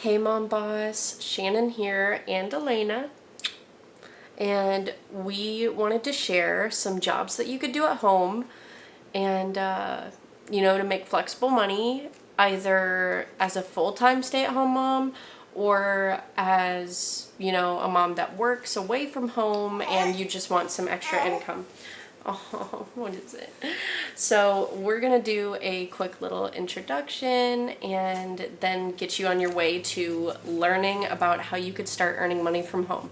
Hey Mom Boss, Shannon here and Elena, and we wanted to share some jobs that you could do at home and to make flexible money either as a full-time stay-at-home mom or as, a mom that works away from home and you just want some extra income. Oh, what is it? So we're gonna do a quick little introduction and then get you on your way to learning about how you could start earning money from home.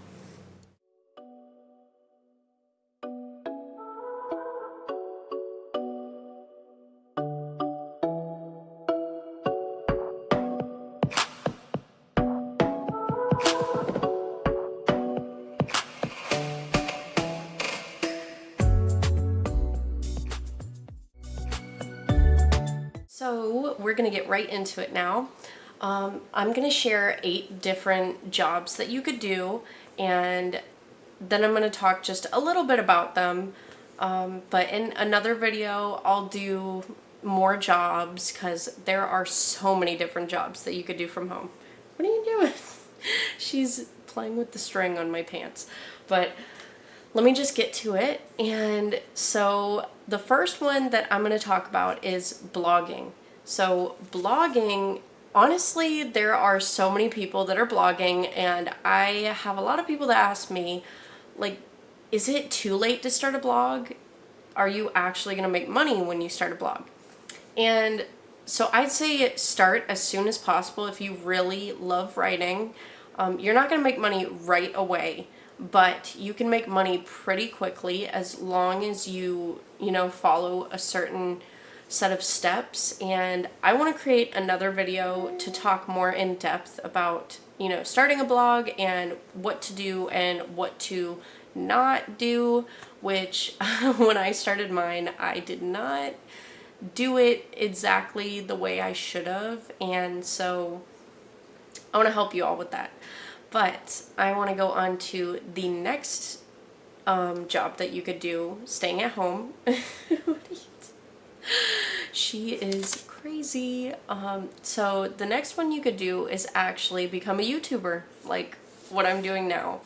So we're gonna get right into it now. I'm gonna share 8 different jobs that you could do, and then I'm gonna talk just a little bit about them. But in another video, I'll do more jobs because there are so many different jobs that you could do from home. What are you doing? She's playing with the string on my pants. But let me just get to it. And so the first one that I'm going to talk about is blogging. So blogging, honestly, there are so many people that are blogging, and I have a lot of people that ask me, like, is it too late to start a blog? Are you actually going to make money when you start a blog? And so I'd say start as soon as possible if you really love writing. You're not going to make money right away, but you can make money pretty quickly as long as you follow a certain set of steps. And I want to create another video to talk more in depth about, starting a blog and what to do and what to not do, which when I started mine, I did not do it exactly the way I should have. And so I want to help you all with that. But I want to go on to the next job that you could do, staying at home. She is crazy. So the next one you could do is actually become a YouTuber, like what I'm doing now.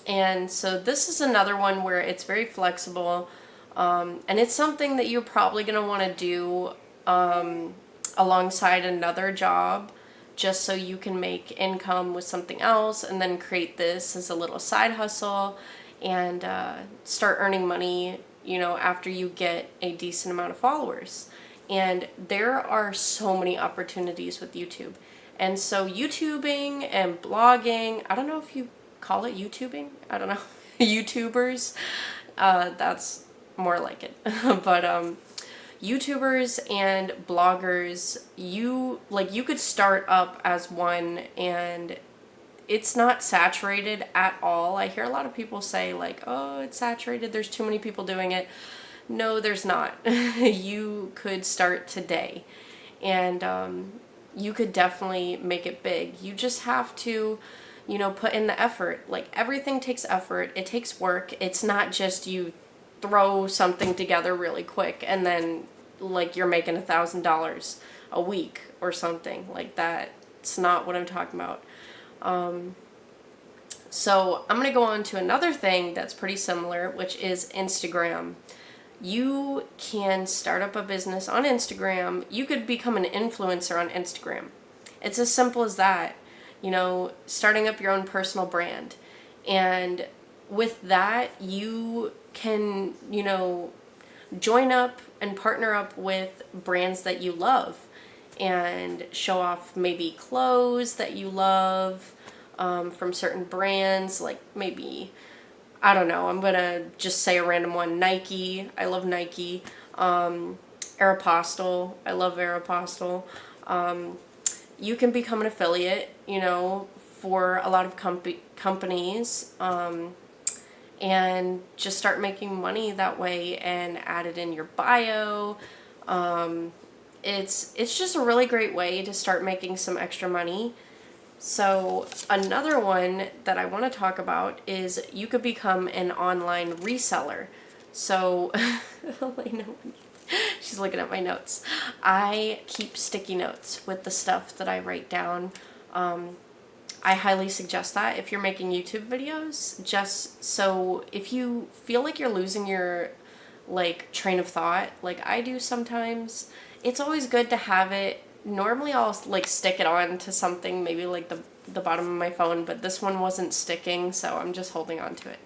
And so this is another one where it's very flexible, and it's something that you're probably going to want to do alongside another job, just so you can make income with something else and then create this as a little side hustle and start earning money, after you get a decent amount of followers. And there are so many opportunities with YouTube. And so YouTubing and blogging, I don't know if you call it YouTubing, I don't know, YouTubers, that's more like it. But YouTubers and bloggers, you could start up as one, and it's not saturated at all. I hear a lot of people say like, oh, it's saturated, there's too many people doing it. No, there's not. You could start today, and you could definitely make it big. You just have to, put in the effort. Like, everything takes effort. It takes work. It's not just you throw something together really quick and then like you're making $1,000 a week or something like that. It's not what I'm talking about. So I'm going to go on to another thing that's pretty similar, which is Instagram. You can start up a business on Instagram. You could become an influencer on Instagram. It's as simple as that, starting up your own personal brand. And with that, you can, join up and partner up with brands that you love and show off maybe clothes that you love from certain brands, like maybe, I don't know, I'm gonna just say a random one, Nike. I love Nike. Aeropostale. I love Aeropostale. You can become an affiliate, for a lot of companies, and just start making money that way and add it in your bio. It's just a really great way to start making some extra money. So another one that I want to talk about is you could become an online reseller. So Elena, She's looking at my notes. I keep sticky notes with the stuff that I write down. I highly suggest that if you're making YouTube videos, just so if you feel like you're losing your like train of thought, like I do sometimes, it's always good to have it. Normally I'll like stick it on to something, maybe like the bottom of my phone, but this one wasn't sticking, so I'm just holding on to it.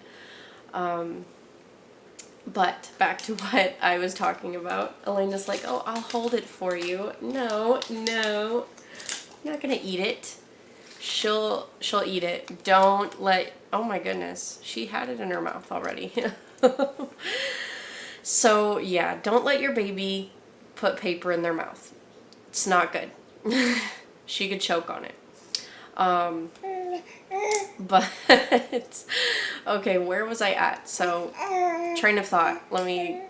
But back to what I was talking about. Elena's like, oh, I'll hold it for you. No, no, I'm not gonna eat it. She'll eat it. Don't let, oh my goodness, she had it in her mouth already. So yeah, don't let your baby put paper in their mouth. It's not good. She could choke on it. But okay, where was I at? So train of thought. Let me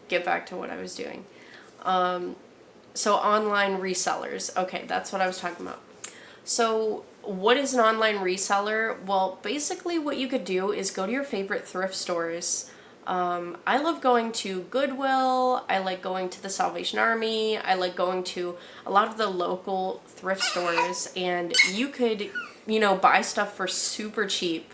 get back to what I was doing. So online resellers. Okay, that's what I was talking about. So what is an online reseller? Well, basically what you could do is go to your favorite thrift stores. I love going to Goodwill. I like going to the Salvation Army. I like going to a lot of the local thrift stores, and you could, you know, buy stuff for super cheap,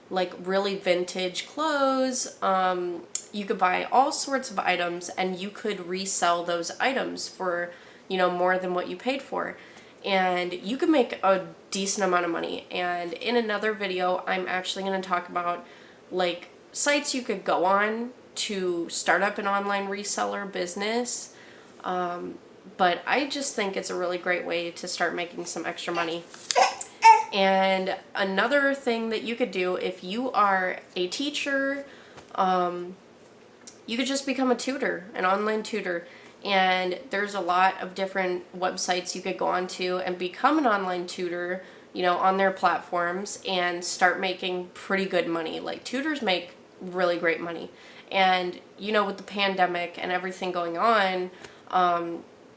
like really vintage clothes. You could buy all sorts of items, and you could resell those items for, you know, more than what you paid for. And you could make a decent amount of money. And in another video, I'm actually going to talk about like sites you could go on to start up an online reseller business. But I just think it's a really great way to start making some extra money. And another thing that you could do if you are a teacher, you could just become a tutor, an online tutor. And there's a lot of different websites you could go on to and become an online tutor, you know, on their platforms and start making pretty good money. Like tutors make really great money. And, you know, with the pandemic and everything going on,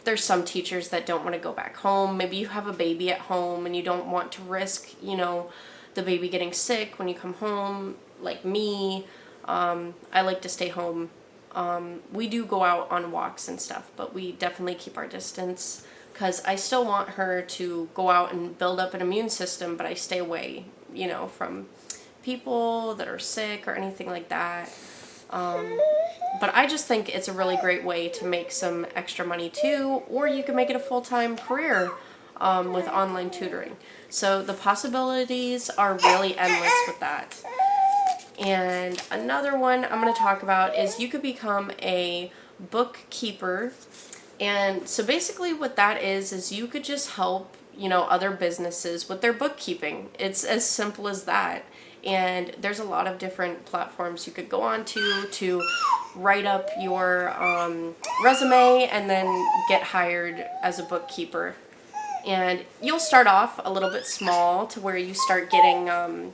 there's some teachers that don't want to go back home. Maybe you have a baby at home and you don't want to risk, you know, the baby getting sick when you come home, like me. I like to stay home. We do go out on walks and stuff, but we definitely keep our distance because I still want her to go out and build up an immune system, but I stay away, you know, from people that are sick or anything like that. But I just think it's a really great way to make some extra money too, or you can make it a full-time career with online tutoring. So the possibilities are really endless with that. And another one I'm going to talk about is you could become a bookkeeper. And so basically what that is you could just help, you know, other businesses with their bookkeeping. It's as simple as that. And there's a lot of different platforms you could go on to write up your resume and then get hired as a bookkeeper. And you'll start off a little bit small to where you start getting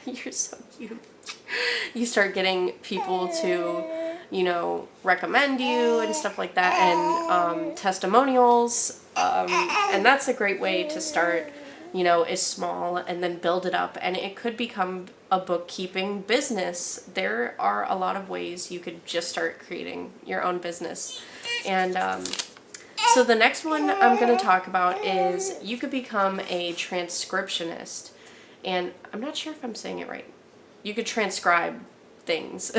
you're so cute. You start getting people to, you know, recommend you and stuff like that, and testimonials. And that's a great way to start, you know, is small and then build it up. And it could become a bookkeeping business. There are a lot of ways you could just start creating your own business. And so the next one I'm going to talk about is you could become a transcriptionist. And I'm not sure if I'm saying it right. You could transcribe things.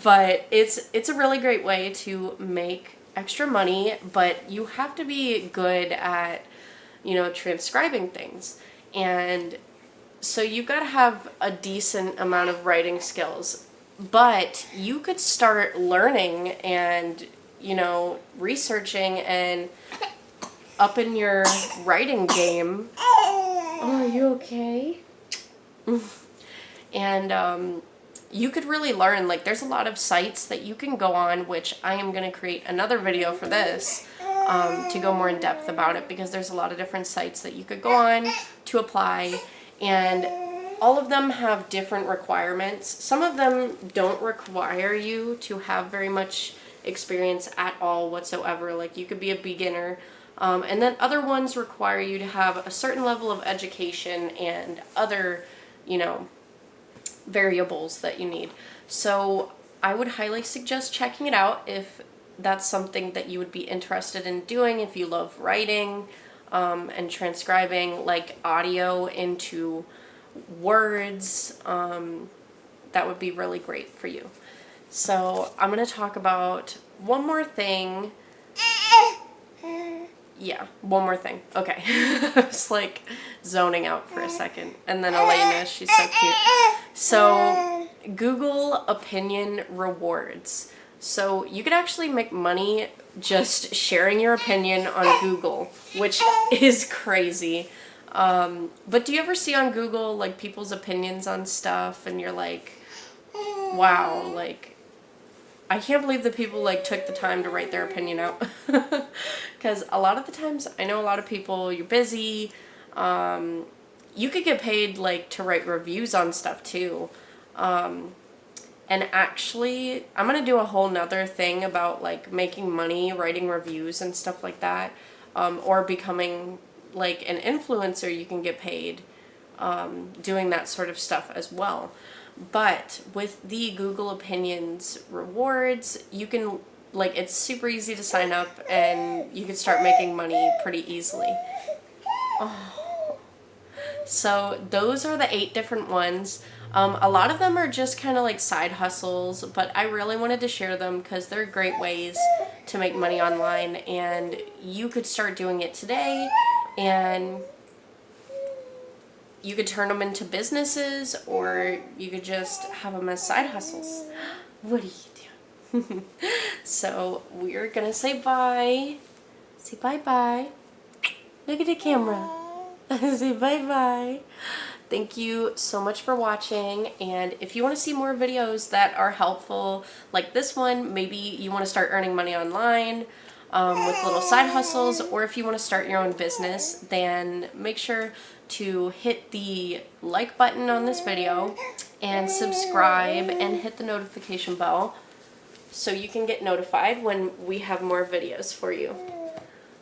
But it's a really great way to make extra money, but you have to be good at, you know, transcribing things. And so you've got to have a decent amount of writing skills. But you could start learning and, you know, researching and upping your writing game. Oh, are you okay? And you could really learn, like there's a lot of sites that you can go on, which I am going to create another video for this to go more in depth about it, because there's a lot of different sites that you could go on to apply, and all of them have different requirements. Some of them don't require you to have very much experience at all whatsoever, like you could be a beginner. And then other ones require you to have a certain level of education and other, you know, variables that you need. So I would highly suggest checking it out if that's something that you would be interested in doing, if you love writing and transcribing like audio into words. That would be really great for you. So I'm going to talk about one more thing. Yeah, one more thing. Okay. I was like zoning out for a second. And then Elena, she's so cute. So Google opinion rewards. So you could actually make money just sharing your opinion on Google, which is crazy. But do you ever see on Google like people's opinions on stuff and you're like, wow, like I can't believe that people like took the time to write their opinion out. Because a lot of the times, I know a lot of people, you're busy. You could get paid like to write reviews on stuff too. And actually, I'm going to do a whole nother thing about like making money, writing reviews and stuff like that. Or becoming like an influencer, you can get paid doing that sort of stuff as well. But with the Google Opinions rewards, you can, like, it's super easy to sign up and you can start making money pretty easily. Oh. So those are the 8 different ones. A lot of them are just kind of like side hustles, but I really wanted to share them because they're great ways to make money online, and you could start doing it today, and you could turn them into businesses, or you could just have them as side hustles. What are you doing? So we're gonna say bye. Say bye-bye. Look at the camera. Say bye-bye. Thank you so much for watching, and if you want to see more videos that are helpful, like this one, maybe you want to start earning money online with little side hustles, or if you want to start your own business, then make sure to hit the like button on this video and subscribe and hit the notification bell so you can get notified when we have more videos for you.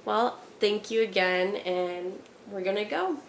Well, thank you again, and we're gonna go.